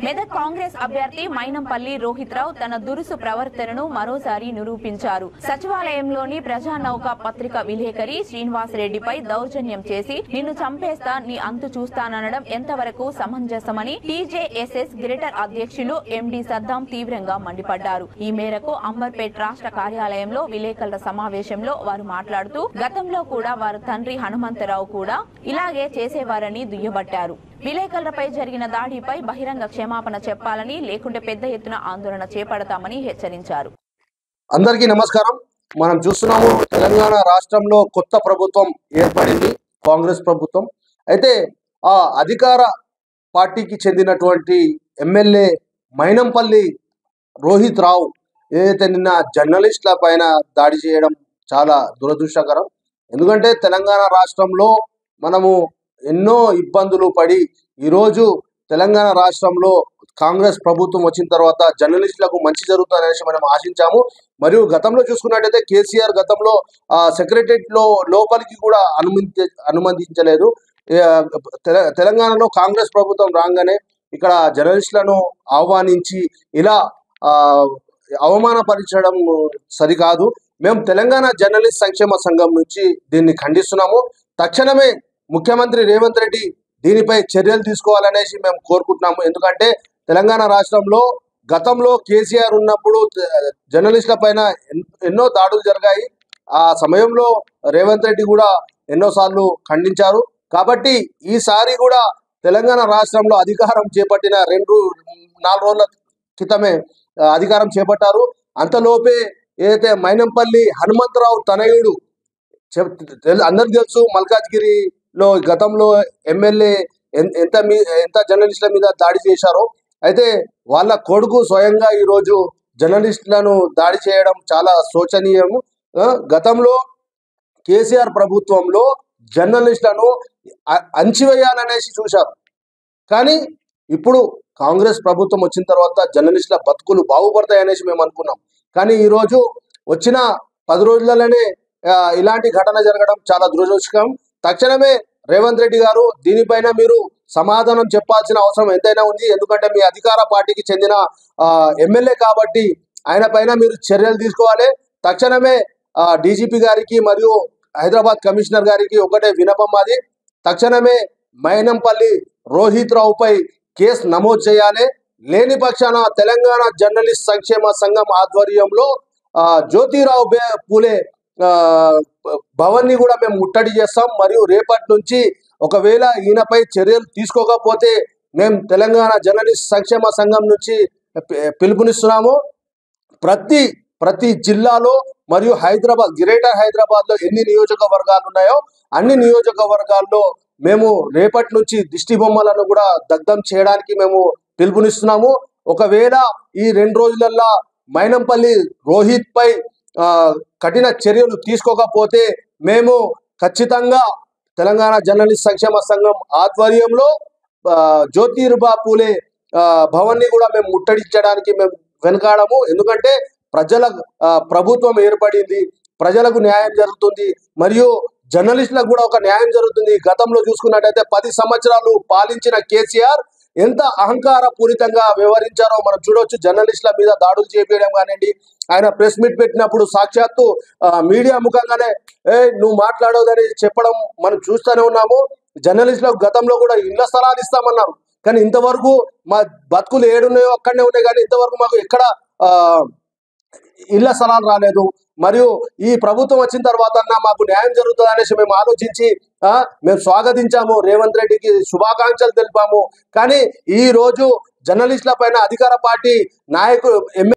మెదక్ కాంగ్రెస్ అభ్యర్థి మైనంపల్లి రోహిత్ రావు తన దురుసు ప్రవర్తనను మరోసారి నిరూపించారు. సచివాలయంలోని ప్రజానౌక పత్రిక విలేకరి శ్రీనివాస్ రెడ్డిపై దౌర్జన్యం చేసి నిన్ను చంపేస్తా, నీ అంతు చూస్తాననడం ఎంతవరకు సమంజసమని టీజేఎస్ఎస్ గ్రేటర్ అధ్యక్షులు ఎండి సద్దాం తీవ్రంగా మండిపడ్డారు. ఈ మేరకు అంబర్పేట్ రాష్ట్ర కార్యాలయంలో విలేకరుల సమావేశంలో వారు మాట్లాడుతూ గతంలో కూడా వారి తండ్రి హనుమంతరావు కూడా ఇలాగే చేసేవారని దుయ్యబట్టారు. విలేకరులపై జరిగిన దాడిపై బహిరంగ క్షమాపణ చెప్పాలని, లేకుంటే పెద్ద ఎత్తున ఆందోళన చేపడతామని హెచ్చరించారు. అందరికీ నమస్కారం. మనం చూస్తున్నాము, తెలంగాణ రాష్ట్రంలో కొత్త ప్రభుత్వం ఏర్పడింది, కాంగ్రెస్ ప్రభుత్వం. అయితే ఆ అధికార పార్టీకి చెందినటువంటి ఎమ్మెల్యే మైనంపల్లి రోహిత్ రావు ఏదైతే నిన్న జర్నలిస్టుల పైన దాడి చేయడం చాలా దురదృష్టకరం. ఎందుకంటే తెలంగాణ రాష్ట్రంలో మనము ఎన్నో ఇబ్బందులు పడి ఈరోజు తెలంగాణ రాష్ట్రంలో కాంగ్రెస్ ప్రభుత్వం వచ్చిన తర్వాత జర్నలిస్టులకు మంచి జరుగుతుందనేసి మనం ఆశించాము. మరియు గతంలో చూసుకున్నట్టయితే కేసీఆర్ గతంలో సెక్రటరియట్ లోపలికి కూడా అనుమతించలేదు. తెలంగాణలో కాంగ్రెస్ ప్రభుత్వం రాగానే ఇక్కడ జర్నలిస్టులను ఆహ్వానించి ఇలా అవమానపరచడం సరికాదు. మేము తెలంగాణ జర్నలిస్ట్ సంక్షేమ సంఘం నుంచి దీన్ని ఖండిస్తున్నాము. తక్షణమే ముఖ్యమంత్రి రేవంత్ రెడ్డి దీనిపై చర్యలు తీసుకోవాలనేసి మేము కోరుకుంటున్నాము. ఎందుకంటే తెలంగాణ రాష్ట్రంలో గతంలో కేసీఆర్ ఉన్నప్పుడు జర్నలిస్టుల పైన ఎన్నో దాడులు జరిగాయి. ఆ సమయంలో రేవంత్ రెడ్డి కూడా ఎన్నోసార్లు ఖండించారు. కాబట్టి ఈసారి కూడా తెలంగాణ రాష్ట్రంలో అధికారం చేపట్టిన 4 రోజుల క్రితమే అధికారం చేపట్టారు. అంతలోపే ఏదైతే మైనంపల్లి హనుమంతరావు తనయుడు, అందరికి తెలుసు మల్కాజ్గిరిలో గతంలో ఎమ్మెల్యే ఎంత జర్నలిస్టుల మీద దాడి చేశారో, అయితే వాళ్ళ కొడుకు స్వయంగా ఈరోజు జర్నలిస్టులను దాడి చేయడం చాలా శోచనీయము. గతంలో కేసీఆర్ ప్రభుత్వంలో జర్నలిస్టులను అణచివేయాలనేసి చూశారు. కానీ ఇప్పుడు కాంగ్రెస్ ప్రభుత్వం వచ్చిన తర్వాత జర్నలిస్టుల బతుకులు బాగుపడతాయనేసి మేము అనుకున్నాం. కానీ ఈరోజు వచ్చిన 10 రోజులలోనే ఇలాంటి ఘటన జరగడం చాలా దురదృష్టకరం. తక్షణమే రేవంత్ రెడ్డి గారు దీనిపైన మీరు సమాధానం చెప్పాల్సిన అవసరం ఎంతైనా ఉంది. ఎందుకంటే మీ అధికార పార్టీకి చెందిన ఎమ్మెల్యే కాబట్టి ఆయన పైన మీరు చర్యలు తీసుకోవాలి. తక్షణమే డీజీపీ గారికి మరియు హైదరాబాద్ కమిషనర్ గారికి ఒకటే విన్నపం, అది తక్షణమే మైనంపల్లి రోహిత్ రావుపై కేసు నమోదు చేయాలి. లేని పక్షాన తెలంగాణ జర్నలిస్ట్ సంక్షేమ సంఘం ఆధ్వర్యంలో జ్యోతిరావు పూలే భవన్ ని కూడా మేము ముట్టడి చేస్తాం. మరియు రేపటి నుంచి ఒకవేళ ఈయనపై చర్యలు తీసుకోకపోతే మేము తెలంగాణ జర్నలిస్ట్ సంక్షేమ సంఘం నుంచి పిలుపునిస్తున్నాము. ప్రతి జిల్లాలో మరియు గ్రేటర్ హైదరాబాద్ లో ఎన్ని నియోజకవర్గాలు ఉన్నాయో అన్ని నియోజకవర్గాల్లో మేము రేపటి నుంచి దిష్టి బొమ్మలను కూడా దగ్ధం చేయడానికి మేము పిలుపునిస్తున్నాము. ఒకవేళ ఈ 2 రోజులల్లో మైనంపల్లి రోహిత్ పై కఠిన చర్యలు తీసుకోకపోతే మేము ఖచ్చితంగా తెలంగాణ జర్నలిస్ట్ సంక్షేమ సంఘం ఆధ్వర్యంలో జ్యోతిరావు పూలే భవన్ ని కూడా మేము ముట్టడించడానికి మేము వెనకాడము. ఎందుకంటే ప్రభుత్వం ఏర్పడింది, ప్రజలకు న్యాయం జరుగుతుంది, మరియు జర్నలిస్టులకు కూడా ఒక న్యాయం జరుగుతుంది. గతంలో చూసుకున్నట్టయితే 10 సంవత్సరాలు పాలించిన కేసీఆర్ ఎంత అహంకార పూరితంగా వ్యవహరించారో మనం చూడవచ్చు. జర్నలిస్టుల మీద దాడులు చేపేయడం కానివ్వండి, ఆయన ప్రెస్ మీట్ పెట్టినప్పుడు సాక్షాత్తు మీడియా ముఖంగానే నువ్వు మాట్లాడవద్దని చెప్పడం మనం చూస్తూనే ఉన్నాము. జర్నలిస్టులకు గతంలో కూడా ఇళ్ల స్థలాలు ఇస్తామన్నారు, కానీ ఇంతవరకు మా బతుకులు ఏడున్నాయో అక్కడనే ఉన్నాయి, కానీ ఇంతవరకు మాకు ఎక్కడ ఇళ్ల స్థలాలు రాలేదు. మరియు ఈ ప్రభుత్వం వచ్చిన తర్వాత మాకు న్యాయం జరుగుతుంది అనేసి మేము ఆలోచించి మేము స్వాగతించాము, రేవంత్ రెడ్డికి శుభాకాంక్షలు తెలిపాము. కానీ ఈ రోజు జర్నలిస్టుల పైన అధికార పార్టీ నాయకులు